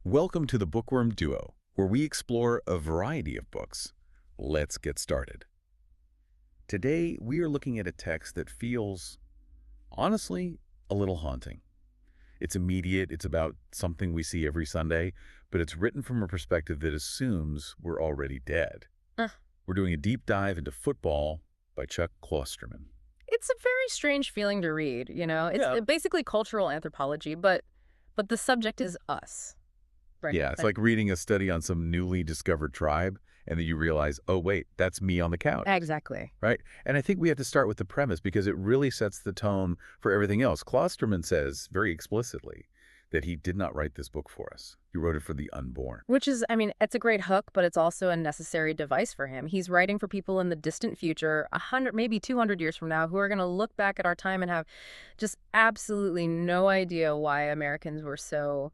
Welcome to the Bookworm Duo, where we explore a variety of books. Let's get started. Today, we are looking at a text that feels, honestly, a little haunting. It's immediate, it's about something we see every Sunday, but it's written from a perspective that assumes we're already dead. We're doing a deep dive into Football by Chuck Klosterman. It's a very strange feeling to read, you know? It's basically cultural anthropology, but the subject is us. Right. Yeah, it's like reading a study on some newly discovered tribe, and then you realize, oh, wait, that's me on the couch. Exactly. Right? And I think we have to start with the premise because it really sets the tone for everything else. Klosterman says very explicitly that he did not write this book for us. He wrote it for the unborn. Which is, I mean, it's a great hook, but it's also a necessary device for him. He's writing for people in the distant future, 100, maybe 200 years from now, who are going to look back at our time and have just absolutely no idea why Americans were so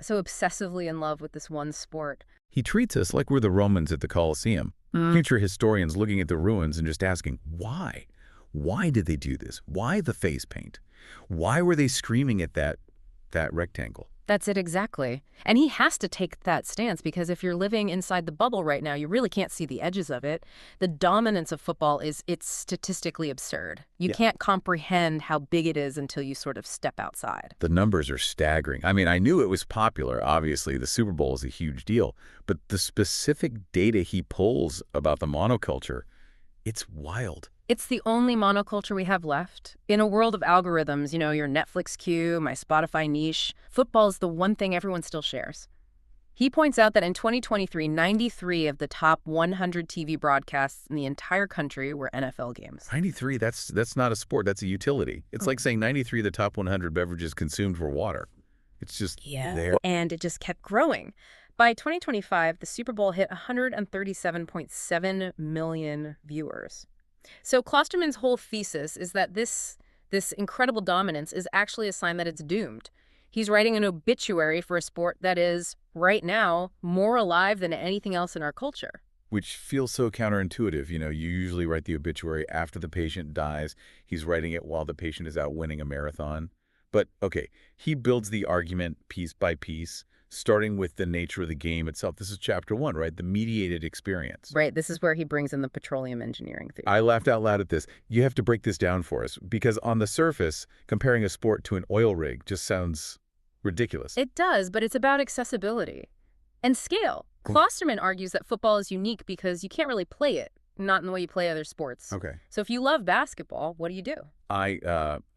obsessively in love with this one sport. He treats us like we're the Romans at the Colosseum. Future historians looking at the ruins and just asking, why? Why did they do this? Why the face paint? Why were they screaming at that rectangle? That's it exactly. And he has to take that stance because if you're living inside the bubble right now, you really can't see the edges of it. The dominance of football it's statistically absurd. You can't comprehend how big it is until you sort of step outside. The numbers are staggering. I mean, I knew it was popular. Obviously, the Super Bowl is a huge deal. But the specific data he pulls about the monoculture, it's wild. It's the only monoculture we have left. In a world of algorithms, you know, your Netflix queue, my Spotify niche, football is the one thing everyone still shares. He points out that in 2023, 93 of the top 100 TV broadcasts in the entire country were NFL games. 93, that's not a sport, that's a utility. It's like saying 93 of the top 100 beverages consumed were water. It's just there. And it just kept growing. By 2025, the Super Bowl hit 137.7 million viewers. So Klosterman's whole thesis is that this incredible dominance is actually a sign that it's doomed. He's writing an obituary for a sport that is, right now, more alive than anything else in our culture. Which feels so counterintuitive. You know, you usually write the obituary after the patient dies. He's writing it while the patient is out winning a marathon. But, okay, he builds the argument piece by piece, starting with the nature of the game itself. This is chapter 1, right? The mediated experience. Right. This is where he brings in the petroleum engineering theory. I laughed out loud at this. You have to break this down for us because on the surface, comparing a sport to an oil rig just sounds ridiculous. It does, but it's about accessibility and scale. Klosterman argues that football is unique because you can't really play it, not in the way you play other sports. Okay. So if you love basketball, what do? I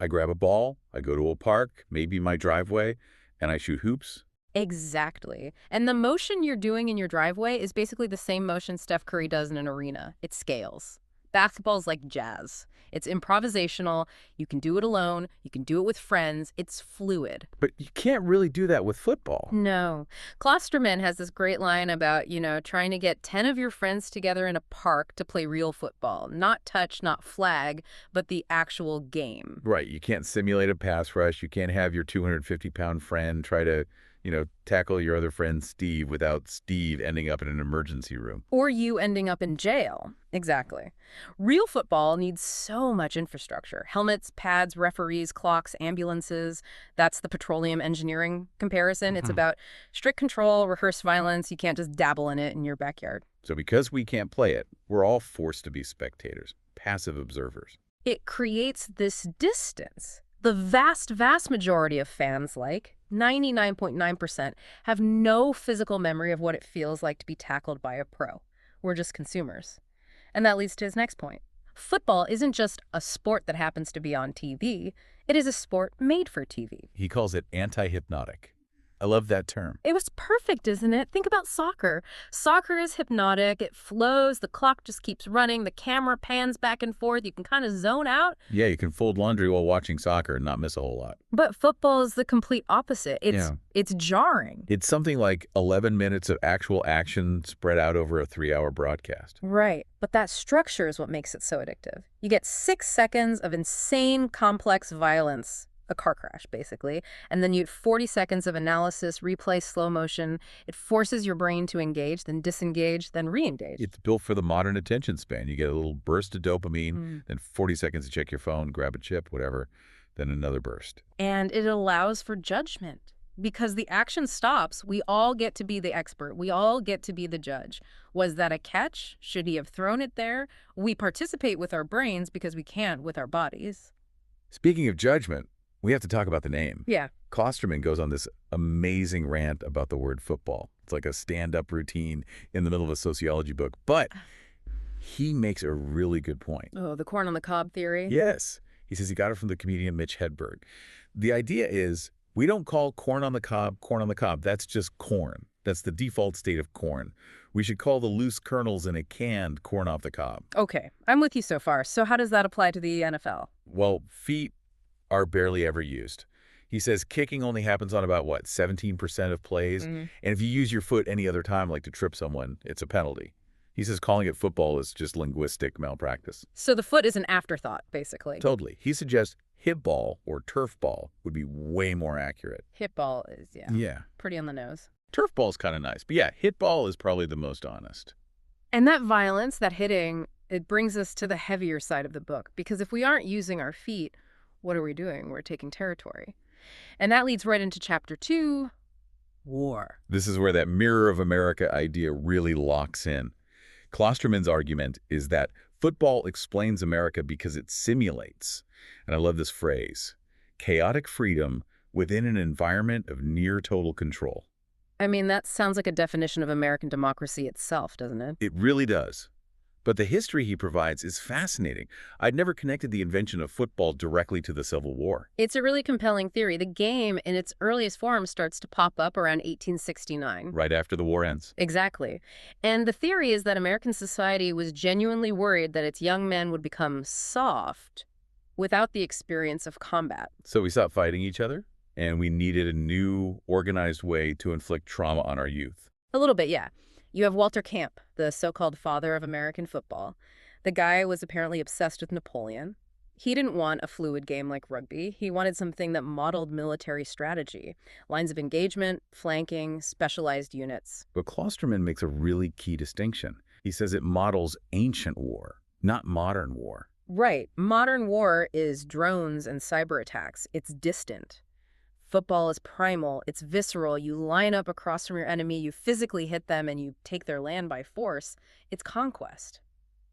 grab a ball, I go to a park, maybe my driveway, and I shoot hoops. Exactly. And the motion you're doing in your driveway is basically the same motion Steph Curry does in an arena. It scales. Basketball is like jazz. It's improvisational. You can do it alone. You can do it with friends. It's fluid. But you can't really do that with football. No. Klosterman has this great line about, you know, trying to get 10 of your friends together in a park to play real football. Not touch, not flag, but the actual game. Right. You can't simulate a pass rush. You can't have your 250-pound friend try to, tackle your other friend Steve without Steve ending up in an emergency room. Or you ending up in jail. Exactly. Real football needs so much infrastructure. Helmets, pads, referees, clocks, ambulances. That's the petroleum engineering comparison. It's about strict control, rehearsed violence. You can't just dabble in it in your backyard. So because we can't play it, we're all forced to be spectators, passive observers. It creates this distance. The vast majority of fans, like 99.9%, have no physical memory of what it feels like to be tackled by a pro. We're just consumers. And that leads to his next point. Football isn't just a sport that happens to be on TV. It is a sport made for TV. He calls it anti-hypnotic. I love that term. It was perfect, isn't it? Think about soccer. Soccer is hypnotic. It flows. The clock just keeps running. The camera pans back and forth. You can kind of zone out. Yeah, you can fold laundry while watching soccer and not miss a whole lot. But football is the complete opposite. It's jarring. It's something like 11 minutes of actual action spread out over a 3-hour broadcast. Right. But that structure is what makes it so addictive. You get 6 seconds of insane, complex violence. A car crash, basically. And then you get 40 seconds of analysis, replay, slow motion. It forces your brain to engage, then disengage, then re-engage. It's built for the modern attention span. You get a little burst of dopamine, then 40 seconds to check your phone, grab a chip, whatever, then another burst. And it allows for judgment. because the action stops. We all get to be the expert. We all get to be the judge. Was that a catch? Should he have thrown it there? We participate with our brains because we can't with our bodies. Speaking of judgment, we have to talk about the name. Yeah. Klosterman goes on this amazing rant about the word football. It's like a stand-up routine in the middle of a sociology book, but he makes a really good point. Oh, the corn on the cob theory? Yes. He says he got it from the comedian Mitch Hedberg. The idea is we don't call corn on the cob corn on the cob. That's just corn. That's the default state of corn. We should call the loose kernels in a can corn off the cob. Okay, I'm with you so far. So how does that apply to the NFL? Well, feet are barely ever used. He says kicking only happens on about, what, 17% of plays? And if you use your foot any other time, like to trip someone, it's a penalty. He says calling it football is just linguistic malpractice. So the foot is an afterthought, basically. Totally. He suggests hip ball or turf ball would be way more accurate. Hip ball is, Yeah. pretty on the nose. Turf ball's kind of nice. But yeah, hit ball is probably the most honest. And that violence, that hitting, it brings us to the heavier side of the book. Because if we aren't using our feet, what are we doing? We're taking territory. And that leads right into chapter 2, war. This is where that mirror of America idea really locks in. Klosterman's argument is that football explains America because it simulates, and I love this phrase, chaotic freedom within an environment of near total control. I mean, that sounds like a definition of American democracy itself, doesn't it? It really does. But the history he provides is fascinating. I'd never connected the invention of football directly to the Civil War. It's a really compelling theory. The game, in its earliest form, starts to pop up around 1869. Right after the war ends. Exactly. And the theory is that American society was genuinely worried that its young men would become soft without the experience of combat. So we stopped fighting each other, and we needed a new, organized way to inflict trauma on our youth. A little bit, yeah. You have Walter Camp, the so-called father of American football. The guy was apparently obsessed with Napoleon. He didn't want a fluid game like rugby. He wanted something that modeled military strategy, lines of engagement, flanking, specialized units. But Klosterman makes a really key distinction. He says it models ancient war, not modern war. Right. Modern war is drones and cyber attacks. It's distant. Football is primal. It's visceral. You line up across from your enemy, you physically hit them, and you take their land by force. It's conquest.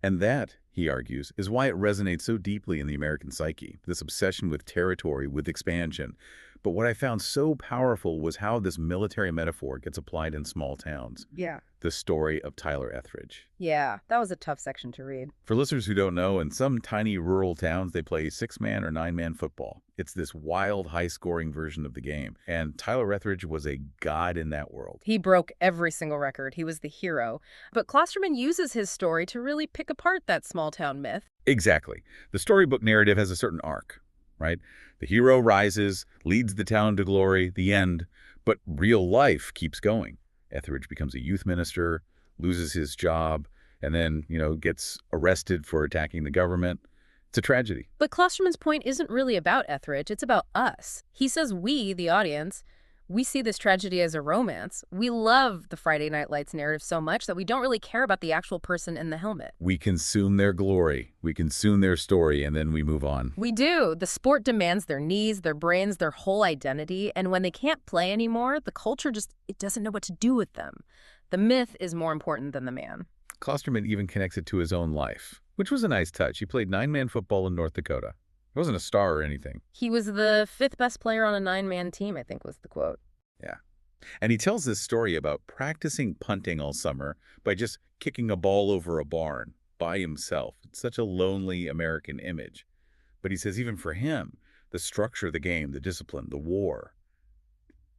And that, he argues, is why it resonates so deeply in the American psyche, this obsession with territory, with expansion. But what I found so powerful was how this military metaphor gets applied in small towns. Yeah. The story of Tyler Etheridge. Yeah, that was a tough section to read. For listeners who don't know, in some tiny rural towns, they play 6-man or 9-man football. It's this wild, high-scoring version of the game. And Tyler Etheridge was a god in that world. He broke every single record. He was the hero. But Klosterman uses his story to really pick apart that small-town myth. Exactly. The storybook narrative has a certain arc, right? The hero rises, leads the town to glory, the end. But real life keeps going. Etheridge becomes a youth minister, loses his job, and then, gets arrested for attacking the government. It's a tragedy. But Klosterman's point isn't really about Etheridge. It's about us. He says we, the audience, we see this tragedy as a romance. We love the Friday Night Lights narrative so much that we don't really care about the actual person in the helmet. We consume their glory. We consume their story, and then we move on. We do. The sport demands their knees, their brains, their whole identity. And when they can't play anymore, the culture it doesn't know what to do with them. The myth is more important than the man. Klosterman even connects it to his own life, which was a nice touch. He played 9-man football in North Dakota. He wasn't a star or anything. He was the 5th best player on a 9-man team, I think was the quote. Yeah. And he tells this story about practicing punting all summer by just kicking a ball over a barn by himself. It's such a lonely American image. But he says even for him, the structure of the game, the discipline, the war,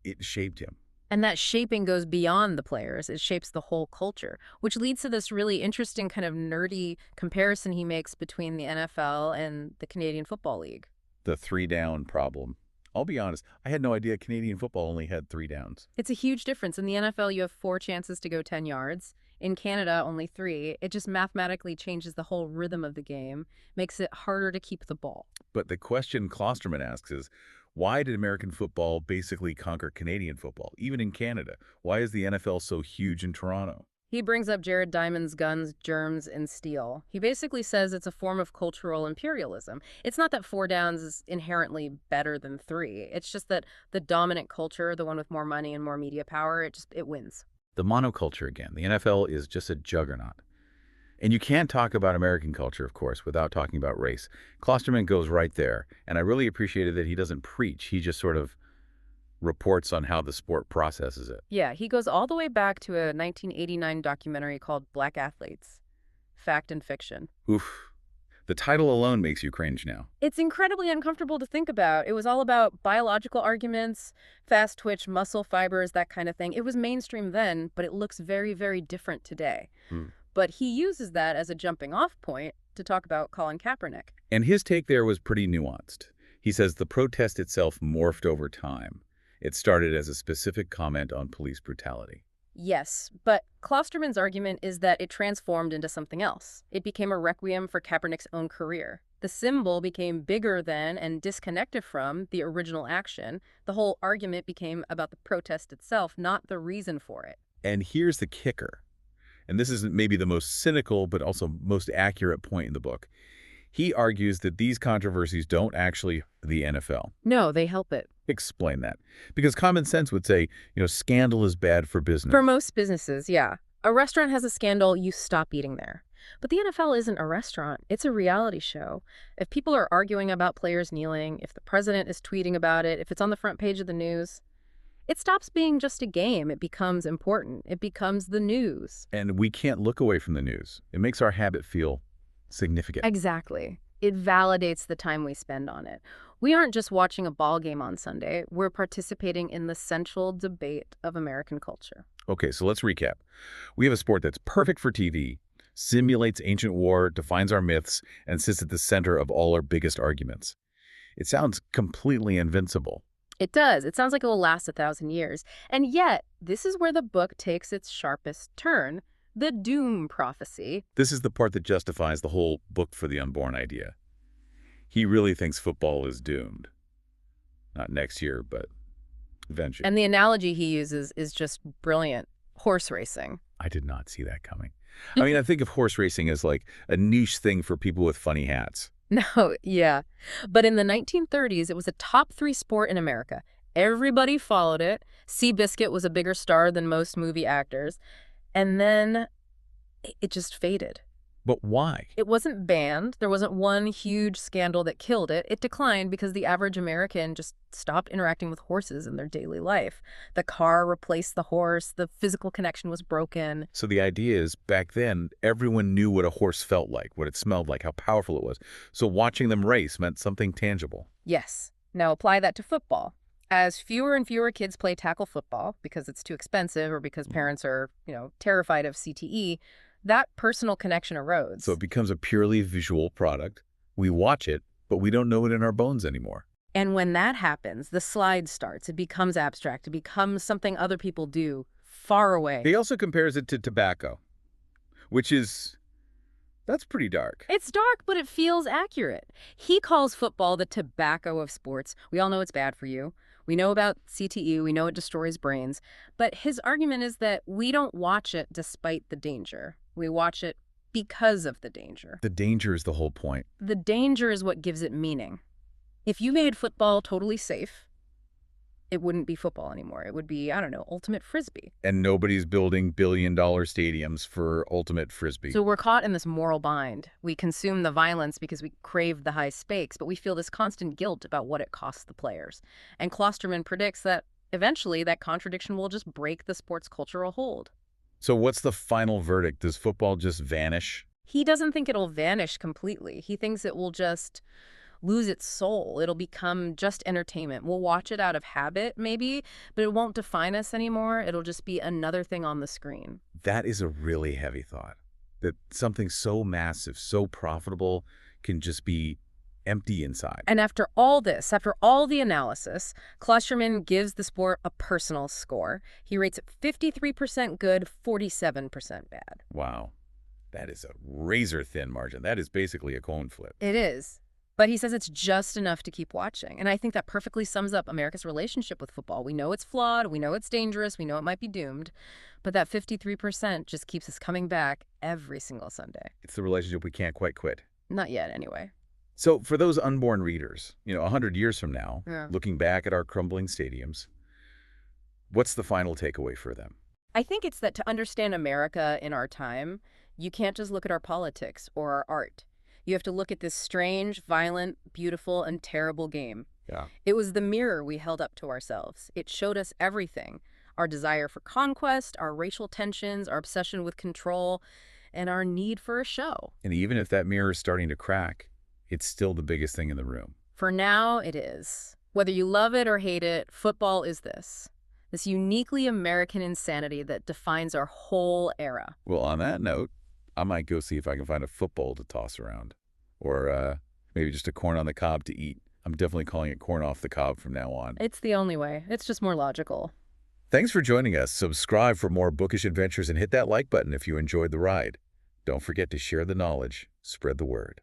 it shaped him. And that shaping goes beyond the players. It shapes the whole culture, which leads to this really interesting kind of nerdy comparison he makes between the NFL and the Canadian Football League. The 3-down problem. I'll be honest, I had no idea Canadian football only had 3 downs. It's a huge difference. In the NFL, you have 4 chances to go 10 yards. In Canada, only 3. It just mathematically changes the whole rhythm of the game, makes it harder to keep the ball. But the question Klosterman asks is, why did American football basically conquer Canadian football, even in Canada? Why is the NFL so huge in Toronto? He brings up Jared Diamond's guns, germs, and steel. He basically says it's a form of cultural imperialism. It's not that 4 downs is inherently better than 3. It's just that the dominant culture, the one with more money and more media power, it wins. The monoculture again. The NFL is just a juggernaut. And you can't talk about American culture, of course, without talking about race. Klosterman goes right there, and I really appreciated that he doesn't preach. He just sort of reports on how the sport processes it. Yeah, he goes all the way back to a 1989 documentary called Black Athletes, Fact and Fiction. Oof. The title alone makes you cringe now. It's incredibly uncomfortable to think about. It was all about biological arguments, fast twitch, muscle fibers, that kind of thing. It was mainstream then, but it looks very, very different today. But he uses that as a jumping off point to talk about Colin Kaepernick. And his take there was pretty nuanced. He says the protest itself morphed over time. It started as a specific comment on police brutality. Yes, but Klosterman's argument is that it transformed into something else. It became a requiem for Kaepernick's own career. The symbol became bigger than and disconnected from the original action. The whole argument became about the protest itself, not the reason for it. And here's the kicker. And this is maybe the most cynical but also most accurate point in the book. He argues that these controversies don't actually hurt the NFL. No, they help it. Explain that. Because common sense would say, scandal is bad for business. For most businesses, yeah. A restaurant has a scandal, you stop eating there. But the NFL isn't a restaurant. It's a reality show. If people are arguing about players kneeling, if the president is tweeting about it, if it's on the front page of the news, it stops being just a game. It becomes important. It becomes the news. And we can't look away from the news. It makes our habit feel significant. Exactly. It validates the time we spend on it. We aren't just watching a ball game on Sunday. We're participating in the central debate of American culture. Okay, so let's recap. We have a sport that's perfect for TV, simulates ancient war, defines our myths, and sits at the center of all our biggest arguments. It sounds completely invincible. It does. It sounds like it will last 1,000 years. And yet, this is where the book takes its sharpest turn, the doom prophecy. This is the part that justifies the whole book for the unborn idea. He really thinks football is doomed. Not next year, but eventually. And the analogy he uses is just brilliant. Horse racing. I did not see that coming. I mean, I think of horse racing as like a niche thing for people with funny hats. No, yeah. But in the 1930s, it was a top 3 sport in America. Everybody followed it. Seabiscuit was a bigger star than most movie actors. And then it just faded. But why? It wasn't banned. There wasn't one huge scandal that killed it. It declined because the average American just stopped interacting with horses in their daily life. The car replaced the horse. The physical connection was broken. So the idea is, back then, everyone knew what a horse felt like, what it smelled like, how powerful it was. So watching them race meant something tangible. Yes. Now apply that to football. As fewer and fewer kids play tackle football because it's too expensive or because parents are, terrified of CTE, that personal connection erodes. So it becomes a purely visual product. We watch it, but we don't know it in our bones anymore. And when that happens, the slide starts. It becomes abstract. It becomes something other people do far away. He also compares it to tobacco, that's pretty dark. It's dark, but it feels accurate. He calls football the tobacco of sports. We all know it's bad for you. We know about CTE. We know it destroys brains. But his argument is that we don't watch it despite the danger. We watch it because of the danger. The danger is the whole point. The danger is what gives it meaning. If you made football totally safe, it wouldn't be football anymore. It would be, ultimate frisbee. And nobody's building billion-dollar stadiums for ultimate frisbee. So we're caught in this moral bind. We consume the violence because we crave the high stakes, but we feel this constant guilt about what it costs the players. And Klosterman predicts that eventually that contradiction will just break the sport's cultural hold. So what's the final verdict? Does football just vanish? He doesn't think it'll vanish completely. He thinks it will just lose its soul. It'll become just entertainment. We'll watch it out of habit, maybe, but it won't define us anymore. It'll just be another thing on the screen. That is a really heavy thought. That something so massive, so profitable, can just be empty inside. And after all this, after all the analysis, Klosterman gives the sport a personal score. He rates it 53% good, 47% bad. Wow. That is a razor-thin margin. That is basically a coin flip. It is. But he says it's just enough to keep watching. And I think that perfectly sums up America's relationship with football. We know it's flawed, we know it's dangerous, we know it might be doomed, but that 53% just keeps us coming back every single Sunday. It's the relationship we can't quite quit. Not yet, anyway. So for those unborn readers, 100 years from now, Yeah. looking back at our crumbling stadiums, what's the final takeaway for them? I think it's that to understand America in our time, you can't just look at our politics or our art. You have to look at this strange, violent, beautiful, and terrible game. Yeah. It was the mirror we held up to ourselves. It showed us everything: our desire for conquest, our racial tensions, our obsession with control, and our need for a show. And even if that mirror is starting to crack, it's still the biggest thing in the room. For now, it is. Whether you love it or hate it, football is this uniquely American insanity that defines our whole era. Well, on that note, I might go see if I can find a football to toss around. Or maybe just a corn on the cob to eat. I'm definitely calling it corn off the cob from now on. It's the only way. It's just more logical. Thanks for joining us. Subscribe for more bookish adventures and hit that like button if you enjoyed the ride. Don't forget to share the knowledge, spread the word.